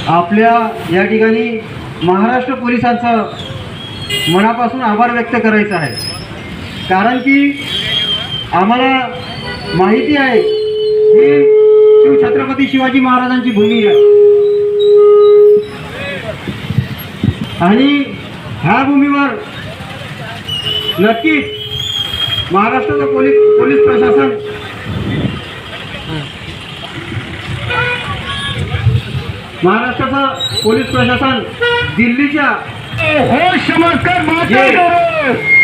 आपल्या या ठिकाणी महाराष्ट्र पोलिसांचा मनापासून आभार व्यक्त करायचा आहे, कारण की आम्हाला माहिती आहे ही छत्रपती शिवाजी महाराजांची भूमी आहे आणि ह्या भूमीवर नक्कीच महाराष्ट्राचं पोलीस प्रशासन दिल्लीच्या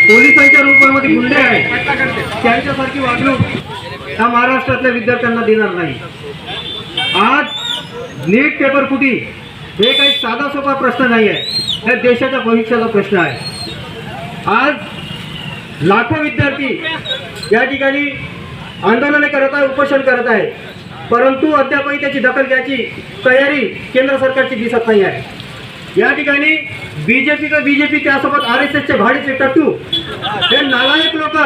पोलिसांच्या रूपामध्ये गुंडे आहेत त्यांच्यासारखी वागणूक ह्या महाराष्ट्रातल्या विद्यार्थ्यांना देणार नाही। आज नीट पेपर फुटी हे काही साधा सोपा प्रश्न नाही आहे, हे देशाच्या भविष्याचा प्रश्न आहे। आज लाखो विद्यार्थी या ठिकाणी आंदोलने करत आहे, उपोषण करत आहे, परंतु अद्यापही त्याची दखल घ्यायची तयारी केंद्र सरकारची दिसत नाही आहे। या ठिकाणी बीजेपी त्यासोबत RSSचे भाडीचे टट्टू हे नालायक लोक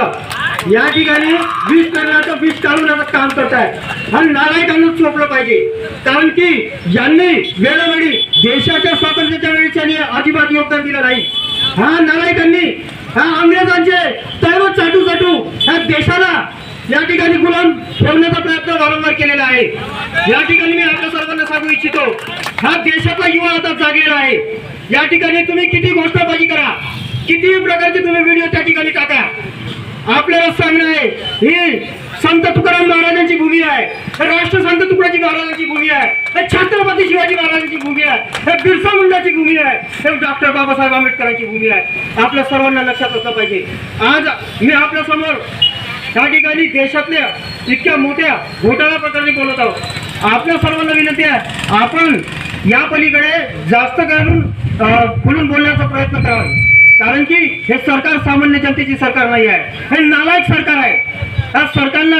या ठिकाणी विष करण्याचं विष काढण्याचं काम करत आहेत आणि नालायकांना चोपलं पाहिजे, कारण की यांनी वेळोवेळी देशाच्या स्वातंत्र्याच्या वेळी त्यांनी अजिबात योगदान दिलं नाही। ह्या नालायकांनी ह्या अंग्रेजांचे तैव चाटू ह्या देशाला या ठिकाणी गुलाम ठेवण्याचा प्रयत्न वारंवार केलेला आहे। या ठिकाणी मी आपल्या सर्वांना सांगू इच्छितो, हा देशाचा युवा आता जागलेला आहे। या ठिकाणी तुम्ही किती घोषणाबाजी करा, किती प्रकारचे तुम्ही व्हिडिओ त्या ठिकाणी टाका, आपल्याला सांगणं आहे ही संत तुकाराम महाराजांची भूमी आहे, राष्ट्रसंत तुकडोजी महाराजांची भूमी आहे, छत्रपती शिवाजी महाराजांची भूमी आहे, बिरसा मुंडाची भूमी आहे, डॉक्टर बाबासाहेब आंबेडकरांची भूमी आहे। आपल्या सर्वांना लक्षात असलं पाहिजे। आज मी आपल्या समोर या ठिकाणी देशातल्या इतक्या मोठ्या घोटाळा प्रकरणी बोलत आहोत। आपल्या सर्वांना विनंती आहे, आपण या पलीकडे जास्त करून खुलून बोलण्याचा प्रयत्न करावा, कारण की हे सरकार सामान्य जनतेची सरकार नाही आहे, हे नालायक सरकार आहे। या सरकारला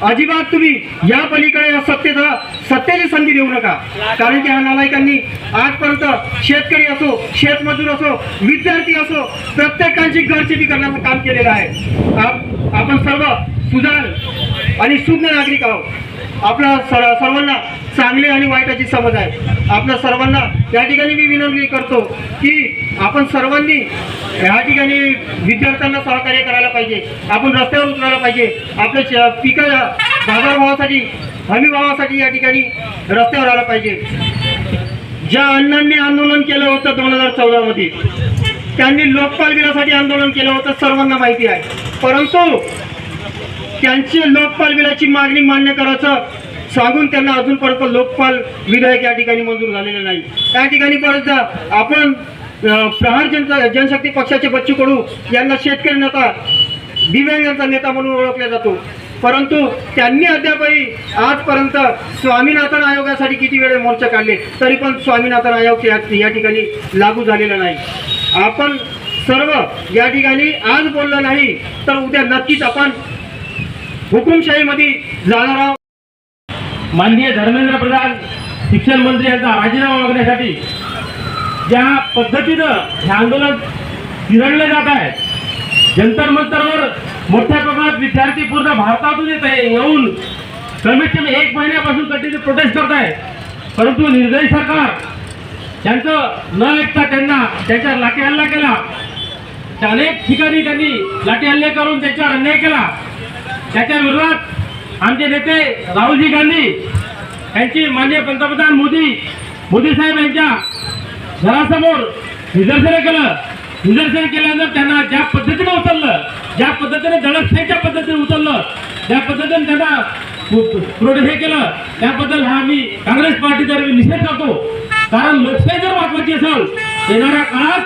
अजिबात तुम्ही या पलीकडे सत्तेची संधी देऊ नका, कारण की ह्या नालायकांनी आजपर्यंत शेतकरी असो, शेतमजूर असो, विद्यार्थी असो, प्रत्येकांची गळचेपी करण्याचं काम केलेलं आहे। आपण सर्व सुजाण आणि शुद्ध नागरिक आहोत। आपल्या सर्वांना चांगले आणि वाईटाची समज आहे। आपल्या सर्वांना या ठिकाणी मी विनंती करतो की आपण सर्वांनी या ठिकाणी विद्यार्थ्यांना सहकार्य करायला पाहिजे, आपण रस्त्यावर उतरायला पाहिजे, आपल्या पिका बाजारभावासाठी हमीभावासाठी या ठिकाणी रस्त्यावर आलं पाहिजे। ज्या अण्णांनी आंदोलन केलं होतं 2014 मध्ये, त्यांनी लोकपाल बिलासाठी आंदोलन केलं होतं, सर्वांना माहिती आहे, परंतु त्यांची लोकपाल बिलाची मागणी मान्य करायचं सांगून त्यांना अजूनपर्यंत लोकपाल विधेयक या ठिकाणी मंजूर झालेलं नाही। त्या ठिकाणी बरेचदा आपण प्रहार जनशक्ती पक्षाचे बच्चू कडू यांना शेतकरी नेता, दिव्यांगांचा नेता म्हणून ओळखला जातो, परंतु त्यांनी अद्यापही आजपर्यंत स्वामीनाथन आयोगासाठी किती वेळ मोर्चा काढले, तरी पण स्वामीनाथन आयोग या ठिकाणी लागू झालेला नाही। आपण सर्व या ठिकाणी आज बोललो नाही तर उद्या नक्कीच आपण हुकुमशाहीमध्ये जाणार आहोत। माननीय धर्मेंद्र प्रधान शिक्षण मंत्री यांचा राजीनामा मागण्यासाठी ज्या पद्धतीनं हे आंदोलन चिरडले जात आहे, जंतर मंतरवर मोठ्या प्रमाणात विद्यार्थी पूर्ण भारतातून येऊन कमीत कमी 1 महिन्यापासून कंटिन्यू प्रोटेस्ट करत आहे, परंतु निर्दयी सरकार त्यांचं न ऐकता त्यांना त्याच्यावर लाठी हल्ला केला। अनेक ठिकाणी त्यांनी लाठी हल्ले करून त्याच्यावर अन्याय केला। त्याच्या विरोधात आमचे नेते राहुलजी गांधी यांची माननीय पंतप्रधान मोदी साहेब यांच्या घरासमोर निदर्शने केल्यानंतर त्यांना ज्या पद्धतीने उचललं, ज्या पद्धतीने दडपशाहीच्या पद्धतीने उचललं, ज्या पद्धतीने त्यांना हे केलं, त्याबद्दल हा मी काँग्रेस पार्टीतर्फे निषेध करतो। कारण लोकशाही जर वाचवायची असेल, येणाऱ्या काळात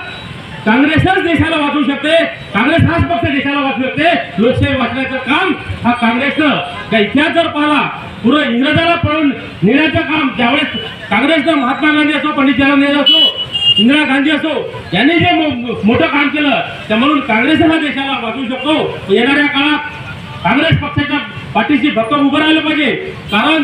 काँग्रेसच देशाला वाचवू शकते, काँग्रेस हाच पक्ष देशाला वाचवू शकते। लोकशाही वाचण्याचं काम हा काँग्रेसनं का इतिहास जर पाहिला, पुढे इंग्रजाला पळून नेण्याचं काम ज्यावेळेस काँग्रेसनं महात्मा गांधी असो, पंडित जवाहरलाल नेहरू असो, इंदिरा गांधी असो, यांनी जे मोठं काम केलं, त्या म्हणून काँग्रेस हा देशाला वाचवू शकतो। येणाऱ्या काळात काँग्रेस पक्षाच्या पाठीशी भक्कम उभं राहिलं पाहिजे, कारण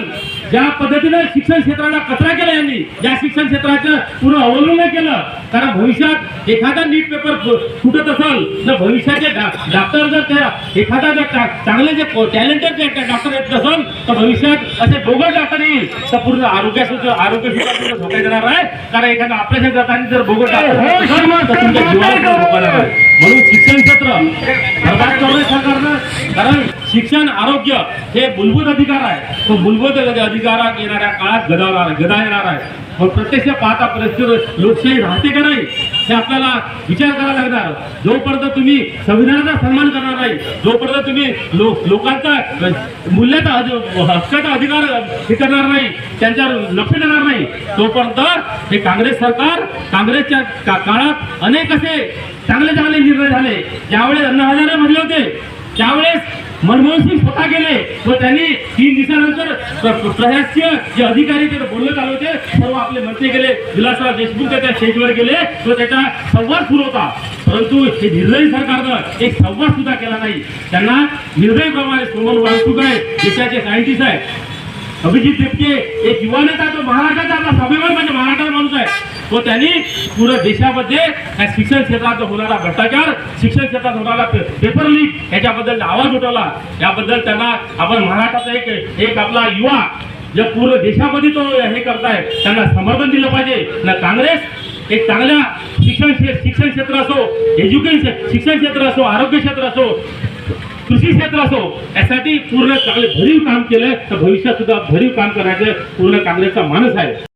ज्या पद्धतीनं शिक्षण क्षेत्राला कचरा केला यांनी, ज्या शिक्षण क्षेत्राचं पूर्ण अवलंबन केलं, कारण भविष्यात एखादा नीट पेपर फुटत असेल तर भविष्याचे डॉक्टर जर त्या एखादा जर चांगले जे टॅलेंटेड डॉक्टर येत नसेल तर भविष्यात असे बोगस डॉक्टर येईल तर पूर्ण आरोग्य सुद्धा धोका देणार आहे. कारण एखादा ऑपरेशन करताना जर बोगस डॉक्टर तुमच्या जीवाला धोका देणार आहे. म्हणून शिक्षण क्षेत्र बरबाद करणे सरकारनं, कारण शिक्षण आरोग्य हे मूलभूत अधिकार आहे. तो मूलभूत अधिकार येणाऱ्या काळात गदा येणार आहे. मग प्रत्यक्ष पाहता परिस्थिती लोकशाही राहते का नाही हे आपल्याला विचार करावा लागणार. जोपर्यंत तुम्ही संविधानाचा सन्मान करणार नाही, जोपर्यंत तुम्ही लोकांचा मूल्याचा हक्काचा अधिकार हे करणार नाही, त्यांच्यावर लक्ष देणार नाही, तोपर्यंत हे काँग्रेस सरकार, काँग्रेसच्या काळात अनेक असे चांगले चांगले निर्णय झाले. ज्यावेळेस अण्णा हजारे म्हणले होते त्यावेळेस मनमोहन सिंग स्वतः गेले व त्यांनी 3 दिवसानंतर प्रशासकीय जे अधिकारी ते बोलत आले होते सर्व आपले मंत्री गेले, विलासराव देशमुख त्या स्टेजवर गेले व त्याचा संवाद सुरू होता. परंतु हे निर्दयी सरकारनं एक संवाद सुद्धा केला नाही. त्यांना निर्दयीप्रमाणे सोमन वाहतूक आहे, देशाचे सायंटिस्ट आहे, अभिजित देपके एक युवा नेता, तो महाराष्ट्राचा आपला स्वाभिमान म्हणजे महाराष्ट्राचा माणूस आहे. तो त्यांनी पूर्ण देशामध्ये शिक्षण क्षेत्रात होणारा भ्रष्टाचार, शिक्षण क्षेत्रात होणारा पेपर लीक याच्याबद्दल आवाज उठवला. याबद्दल त्यांना आपण महाराष्ट्राचा एक आपला युवा जे पूर्ण देशामध्ये तो हे करताय त्यांना समर्थन दिलं पाहिजे. ना काँग्रेस एक चांगल्या शिक्षण क्षेत्र असो, एज्युकेशन शिक्षण क्षेत्र असो, आरोग्य क्षेत्र असो, कृषी क्षेत्र असो, यासाठी पूर्ण चांगले भरीव काम केलं तर भविष्यात सुद्धा भरीव काम करायचं पूर्ण काँग्रेसचा मानस आहे.